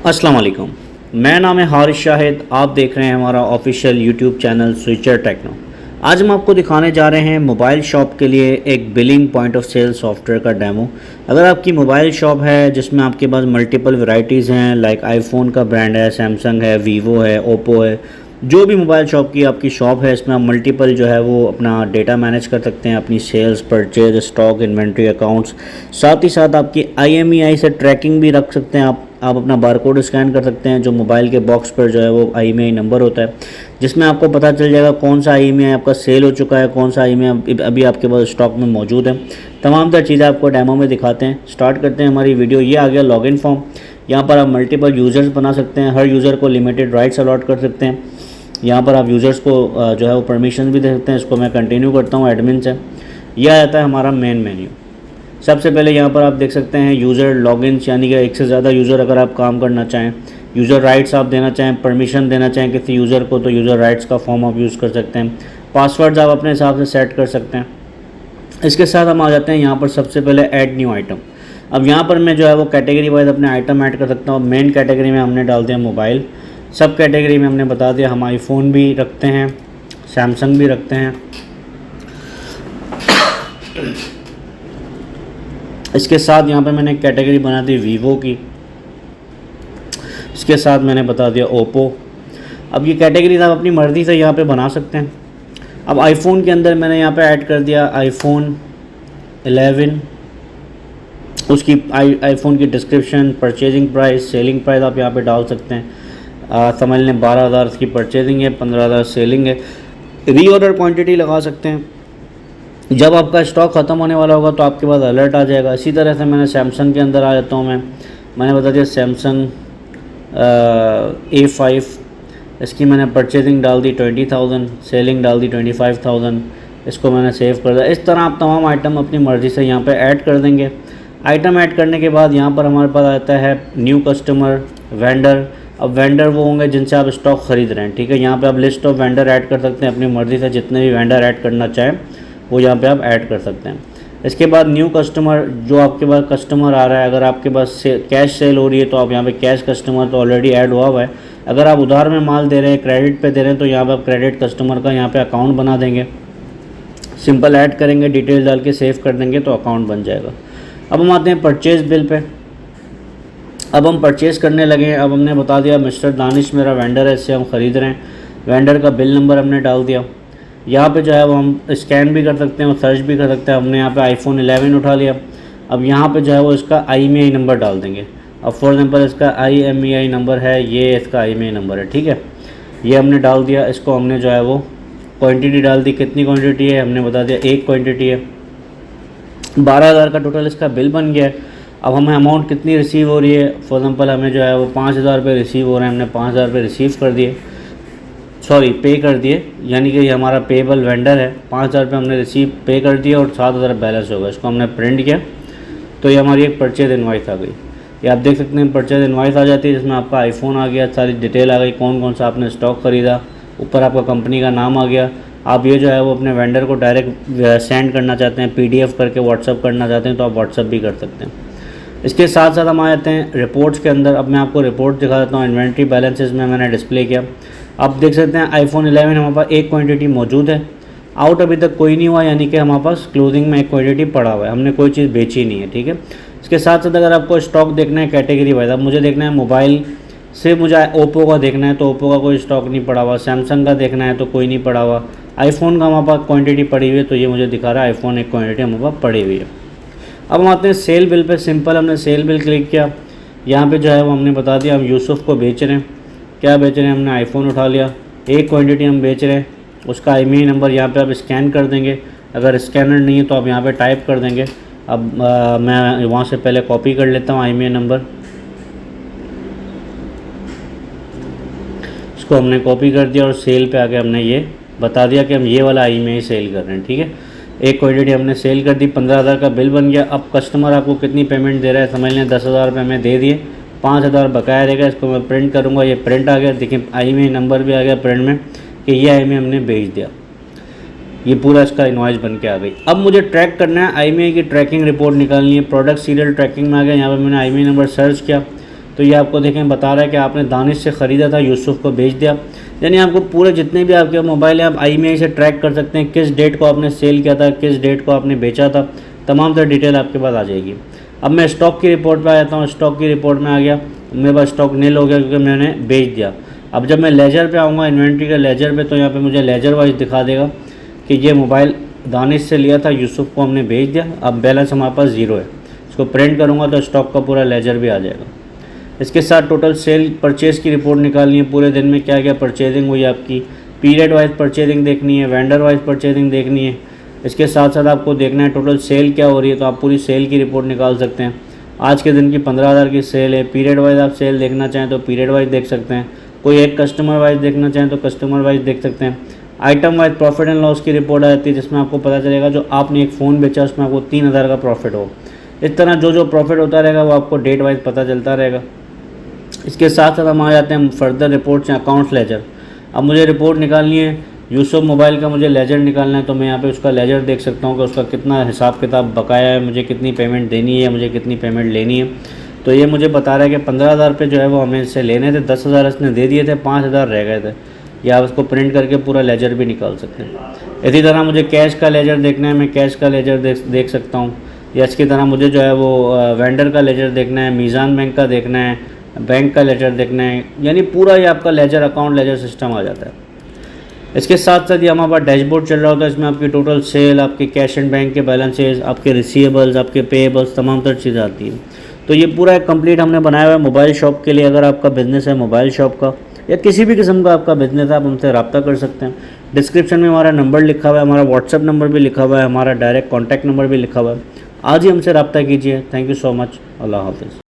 अस्सलाम वालेकुम। मैं नाम है हारिस शाहिद। आप देख रहे हैं हमारा official YouTube channel Switcher Techno. आज हम आपको दिखाने जा रहे हैं मोबाइल शॉप के लिए एक billing point of sale software का डेमो। अगर आपकी मोबाइल शॉप है जिसमें आपके पास मल्टीपल वैरायटीज़ हैं, लाइक आईफोन का ब्रांड है, सैमसंग है, वीवो है, ओप्पो है, जो भी मोबाइल शॉप की आपकी शॉप है, इसमें आप मल्टीपल जो है वो अपना डेटा मैनेज कर सकते हैं, अपनी sales, purchase, stock, inventory accounts, साथ ही साथ आपकी IMEI से ट्रैकिंग भी रख सकते हैं। आप अपना बारकोड स्कैन कर सकते हैं, जो मोबाइल के बॉक्स पर जो है वो IMEI नंबर होता है, जिसमें आपको पता चल जाएगा कौन सा IMEI आपका सेल हो चुका है, कौन सा IMEI अभी आपके पास स्टॉक में मौजूद है। तमाम तरह चीज़ें आपको डेमो में दिखाते हैं। स्टार्ट करते हैं हमारी वीडियो। ये आ गया लॉगिन फॉर्म। यहाँ पर आप मल्टीपल यूज़र्स बना सकते हैं, हर यूज़र को लिमिटेड राइट्स अलॉट कर सकते हैं। यहाँ पर आप यूज़र्स को जो है वो परमिशन भी दे सकते हैं। इसको मैं कंटिन्यू करता हूँ एडमिन से। यह आता है हमारा मेन मेन्यू। सबसे पहले यहाँ पर आप देख सकते हैं यूज़र लॉगिन्स, यानी कि एक से ज़्यादा यूज़र अगर आप काम करना चाहें, यूज़र राइट्स आप देना चाहें, परमिशन देना चाहें किसी यूज़र को, तो यूज़र राइट्स का फॉर्म आप यूज़ कर सकते हैं। पासवर्ड्स आप अपने हिसाब से सेट कर सकते हैं। इसके साथ हम आ जाते हैं यहाँ पर सबसे पहले ऐड न्यू आइटम। अब यहाँ पर मैं जो है वो कैटेगरी वाइज अपने आइटम ऐड कर सकता हूँ। मेन कैटेगरी में हमने डाल दिया मोबाइल, सब कैटेगरी में हमने बता दिया हम आईफोन भी रखते हैं, सैमसंग भी रखते हैं। इसके साथ यहाँ पे मैंने कैटेगरी बना दी वीवो की, इसके साथ मैंने बता दिया ओप्पो। अब ये कैटेगरीज आप अपनी मर्ज़ी से यहाँ पे बना सकते हैं। अब आईफोन के अंदर मैंने यहाँ पे ऐड कर दिया आईफोन 11, उसकी आईफोन की description, purchasing price, selling price आप यहाँ पे डाल सकते हैं। समझ लें 12,000 इसकी परचेजिंग है, 15,000 सेलिंग है। रीऑर्डर क्वांटिटी लगा सकते हैं। जब आपका स्टॉक ख़त्म होने वाला होगा तो आपके पास अलर्ट आ जाएगा। इसी तरह से मैंने सैमसंग के अंदर आ जाता हूँ। मैंने बता दिया सैमसंग A5, इसकी मैंने परचेजिंग डाल दी 20,000, सेलिंग डाल दी 25,000। इसको मैंने सेव कर दिया। इस तरह आप तमाम आइटम अपनी मर्ज़ी से यहाँ पे ऐड कर देंगे। आइटम ऐड करने के बाद यहाँ पर हमारे पास आता है न्यू कस्टमर, वेंडर। अब वेंडर वो होंगे जिनसे आप स्टॉक ख़रीद रहे हैं, ठीक है। यहाँ पे आप लिस्ट ऑफ वेंडर ऐड कर सकते हैं अपनी मर्ज़ी से, जितने भी वेंडर ऐड करना चाहें वो यहाँ पे आप ऐड कर सकते हैं। इसके बाद न्यू कस्टमर, जो आपके पास कस्टमर आ रहा है, अगर आपके पास कैश सेल हो रही है तो आप यहाँ पे कैश कस्टमर तो ऑलरेडी ऐड हुआ हुआ है। अगर आप उधार में माल दे रहे हैं, क्रेडिट पे दे रहे हैं, तो यहाँ पे आप क्रेडिट कस्टमर का यहाँ पे अकाउंट बना देंगे। सिंपल ऐड करेंगे, डिटेल डाल के सेव कर देंगे तो अकाउंट बन जाएगा। अब हम आते हैं परचेज़ बिल पे। अब हम परचेज़ करने लगे हैं। अब हमने बता दिया मिस्टर दानिश मेरा वेंडर है, इससे हम ख़रीद रहे हैं। वेंडर का बिल नंबर हमने डाल दिया। यहाँ पे जो है वो हम स्कैन भी कर सकते हैं और सर्च भी कर सकते हैं। हमने यहाँ पे आईफोन 11 उठा लिया। अब यहाँ पे जो है वो इसका IMEI नंबर डाल देंगे। अब फॉर एग्जांपल इसका IMEI नंबर है, ये इसका IMEI नंबर है, ठीक है। ये हमने डाल दिया। इसको हमने जो है वो क्वांटिटी डाल दी। कितनी क्वांटिटी है हमने बता दिया, एक क्वांटिटी है। 12,000 का टोटल इसका बिल बन गया है। अब हमें अमाउंट कितनी रिसीव हो रही है, फॉर एग्जांपल हमें जो है वो 5,000 रुपये रिसीव हो रहे हैं। हमने 5,000 रुपये रिसीव कर दिए, पे कर दिए, यानी कि ये हमारा पेबल वेंडर है। 5,000 रुपये हमने रिसीव पे कर दिया और 7,000 बैलेंस होगा। इसको हमने प्रिंट किया तो ये हमारी एक परचेज इनवाइस आ गई। ये आप देख सकते हैं परचेज इनवाइस आ जाती है, जिसमें आपका आईफोन आ गया, सारी डिटेल आ गई, कौन कौन सा आपने स्टॉक ख़रीदा, ऊपर आपका कंपनी का नाम आ गया। आप ये जो है वो अपने वेंडर को डायरेक्ट सेंड करना चाहते हैं, PDF करके व्हाट्सअप करना चाहते हैं तो आप व्हाट्सअप भी कर सकते हैं। इसके साथ साथ हम आ जाते हैं रिपोर्ट्स के अंदर। अब मैं आपको रिपोर्ट दिखा देता हूँ। इन्वेंट्री बैलेंसेस में मैंने डिस्प्ले किया। आप देख सकते हैं आईफोन 11 हमारे पास एक क्वांटिटी मौजूद है, आउट अभी तक कोई नहीं हुआ, यानी कि हमारे पास क्लोजिंग में एक क्वांटिटी पड़ा हुआ है, हमने कोई चीज़ बेची नहीं है, ठीक है। इसके साथ साथ अगर आपको स्टॉक देखना है कैटेगरी वाइज, अब मुझे देखना है मोबाइल से, मुझे ओप्पो का देखना है तो ओप्पो का कोई स्टॉक नहीं पड़ा हुआ, सैमसंग का देखना है तो कोई नहीं पड़ा हुआ, आईफोन का हमारे पास क्वान्टिटी पड़ी हुई है तो ये मुझे दिखा रहा है आईफोन एक क्वान्टिटी हमारे पास पड़ी हुई है। अब हम आते हैं सेल बिल पे। सिंपल हमने सेल बिल क्लिक किया। यहाँ पे जो है वो हमने बता दिया हम यूसुफ को बेच रहे हैं। क्या बेच रहे हैं, हमने आईफोन उठा लिया, एक क्वांटिटी हम बेच रहे हैं, उसका IMEI नंबर यहाँ पे आप स्कैन कर देंगे। अगर स्कैनर नहीं है तो आप यहाँ पे टाइप कर देंगे। अब मैं वहाँ से पहले कॉपी कर लेता हूँ IMEI नंबर। इसको हमने कॉपी कर दिया और सेल पे आके हमने ये बता दिया कि हम ये वाला IMEI सेल कर रहे हैं, ठीक है। एक क्वांटिटी हमने सेल कर दी, 15,000 का बिल बन गया। अब कस्टमर आपको कितनी पेमेंट दे रहा है, समझ लें 10,000 रुपये हमें दे दिए, 5,000 बकाया रहेगा। इसको मैं प्रिंट करूँगा, ये प्रिंट आ गया। देखिए IMEI नंबर भी आ गया प्रिंट में कि ये IMEI हमने भेज दिया। ये पूरा इसका इनवॉइस बन के आ गई। अब मुझे ट्रैक करना है, IMEI की ट्रैकिंग रिपोर्ट निकालनी है। प्रोडक्ट सीरियल ट्रैकिंग में आ गया। यहाँ पर मैंने IMEI नंबर सर्च किया। तो ये आपको देखें बता रहा है कि आपने दानिश से ख़रीदा था, यूसुफ को बेच दिया। यानी आपको पूरे जितने भी आपके मोबाइल हैं आप IMEI से ट्रैक कर सकते हैं, किस डेट को आपने सेल किया था, किस डेट को आपने बेचा था, तमाम तरह डिटेल आपके पास आ जाएगी। अब मैं स्टॉक की रिपोर्ट पे आ जाता हूँ। स्टॉक की रिपोर्ट में आ गया, मेरे पास स्टॉक नील हो गया क्योंकि मैंने बेच दिया। अब जब मैं लेजर पे आऊँगा, इन्वेंट्री का लेजर पे, तो यहाँ पे मुझे लेजर वाइज दिखा देगा कि ये मोबाइल दानिश से लिया था, यूसुफ को हमने बेच दिया, अब बैलेंस हमारे पास ज़ीरो है। इसको प्रिंट करूँगा तो स्टॉक का पूरा लेजर भी आ जाएगा। इसके साथ टोटल सेल परचेज़ की रिपोर्ट निकालनी है, पूरे दिन में क्या क्या परचेजिंग हुई आपकी, पीरियड वाइज परचेजिंग देखनी है, वेंडर वाइज परचेजिंग देखनी है। इसके साथ साथ आपको देखना है टोटल सेल क्या हो रही है, तो आप पूरी सेल की रिपोर्ट निकाल सकते हैं। आज के दिन की 15,000 की सेल है। पीरियड वाइज आप सेल देखना चाहें तो पीरियड वाइज देख सकते हैं, कोई एक कस्टमर वाइज देखना चाहें तो कस्टमर वाइज देख सकते हैं। Item wise profit and loss की रिपोर्ट आ जाती है, जिसमें आपको पता चलेगा जो आपने एक फ़ोन बेचा उसमें आपको 3,000 का प्रॉफिट हो। इस तरह जो जो प्रॉफिट होता रहेगा वो आपको डेट वाइज पता चलता रहेगा। इसके साथ साथ हम आ जाते हैं फर्दर रिपोर्ट्स या अकाउंट्स लेजर। अब मुझे रिपोर्ट निकालनी है, यूसुफ मोबाइल का मुझे लेजर निकालना है, तो मैं यहाँ पे उसका लेजर देख सकता हूँ कि उसका कितना हिसाब किताब बकाया है, मुझे कितनी पेमेंट देनी है, मुझे कितनी पेमेंट लेनी है। तो ये मुझे बता रहा है कि 15,000 पे जो है वो हमें इससे लेने थे, 10,000 इसने दे दिए थे, 5,000 रह गए थे। या आप इसको प्रिंट करके पूरा लेजर भी निकाल सकते हैं। इसी तरह मुझे कैश का लेजर देखना है, मैं कैश का लेजर देख सकता हूँ। या इसकी तरह मुझे जो है वो वेंडर का लेजर देखना है, मीज़ान बैंक का देखना है, बैंक का लेजर देखना है, यानी पूरा ये आपका लेजर अकाउंट लेजर सिस्टम आ जाता है। इसके साथ साथ ये हमारे पास डैशबोर्ड चल रहा होता है, इसमें आपकी टोटल सेल, आपके कैश एंड बैंक के बैलेंसेस, आपके रिसीवेबल्स, आपके पेएबल्स, तमाम तरह चीज़ें आती हैं। तो ये पूरा एक कंप्लीट हमने बनाया हुआ है मोबाइल शॉप के लिए। अगर आपका बिज़नेस है मोबाइल शॉप का या किसी भी किस्म का आपका बिज़नेस है, आप हमसे रब्ता कर सकते हैं। डिस्क्रिप्शन में हमारा नंबर लिखा हुआ है, हमारा व्हाट्सअप नंबर भी लिखा हुआ है, हमारा डायरेक्ट कॉन्टैक्ट नंबर भी लिखा हुआ है। आज ही हमसे रब्ता कीजिए। Thank you so much. Allah हाफ़िज़।